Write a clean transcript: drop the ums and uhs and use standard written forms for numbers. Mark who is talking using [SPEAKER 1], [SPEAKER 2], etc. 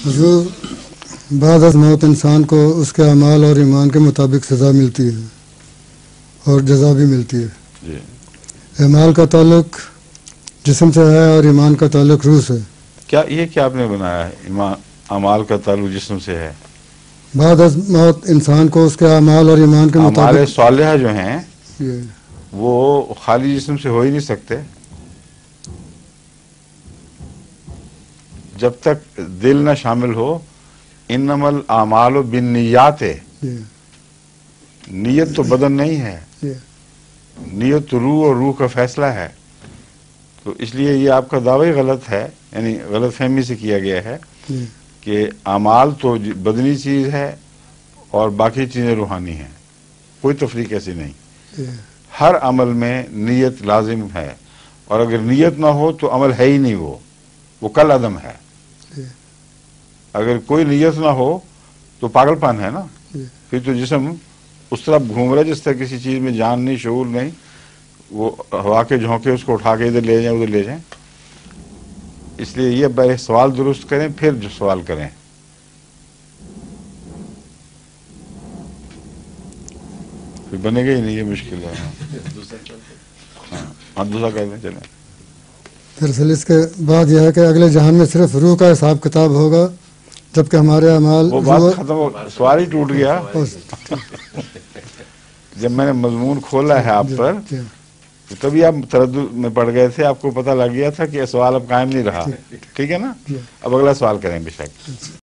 [SPEAKER 1] حضور، بعد از موت انسان کو اس کے اعمال اور ایمان کے مطابق سزا ملتی ہے اور جزا بھی ملتی ہے.
[SPEAKER 2] جی.
[SPEAKER 1] اعمال کا تعلق جسم سے ہے اور ایمان کا تعلق روح سے.
[SPEAKER 2] کیا یہ کیا آپ نے بنایا ہے؟ اعمال کا تعلق جسم سے ہے.
[SPEAKER 1] بعد از موت انسان کو اس کے اعمال اور ایمان کے
[SPEAKER 2] اعمال
[SPEAKER 1] مطابق
[SPEAKER 2] صالحہ جو ہیں
[SPEAKER 1] یہ
[SPEAKER 2] وہ خالی جسم سے ہو ہی نہیں سکتے جب تک دل نہ شامل ہو. انما الاعمال بالنیات ہے.
[SPEAKER 1] یہ
[SPEAKER 2] نیت تو بدن نہیں ہے،
[SPEAKER 1] یہ
[SPEAKER 2] نیت تو روح اور روح کا فیصلہ ہے. تو اس لیے یہ آپ کا دعوی غلط ہے، یعنی غلط فہمی سے کیا گیا ہے
[SPEAKER 1] یہ
[SPEAKER 2] کہ اعمال تو بدنی چیز ہے اور باقی چیزیں روحانی ہیں. کوئی تفریق ایسی نہیں.
[SPEAKER 1] یہ
[SPEAKER 2] ہر عمل میں نیت لازم ہے، اور اگر نیت نہ ہو تو عمل ہے ہی نہیں. وہ کل عدم ہے.
[SPEAKER 1] یہ
[SPEAKER 2] اگر کوئی نیت نہ ہو تو پاگل پن ہے نا.
[SPEAKER 1] یہ
[SPEAKER 2] پھر تو جسم اس طرح گھوم رہا ہے جس طرح کسی چیز میں جان نہیں، شعور نہیں. وہ ہوا کے جھونکے اس کو اٹھا کے ادھر لے جائیں ادھر لے جائیں. اس لیے یہ پہلے سوال درست کریں پھر جو سوال کریں. پھر بنے گا ہی نہیں، یہ مشکل ہے. ہاں دوسرا کہہ دیں چلیں.
[SPEAKER 1] دراصل اس کے بعد یہ ہے کہ اگلے جہان میں صرف روح کا حساب کتاب ہوگا، جبکہ ہمارے اعمال
[SPEAKER 2] وہ بات ختم ہو، سوال ہی ٹوٹ گیا. جب میں نے مضمون کھولا ہے آپ پر تو تبھی آپ تردد میں پڑ گئے تھے. آپ کو پتہ لگ گیا تھا کہ سوال اب قائم نہیں رہا. ٹھیک ہے نا. اب اگلا سوال کریں بے شک.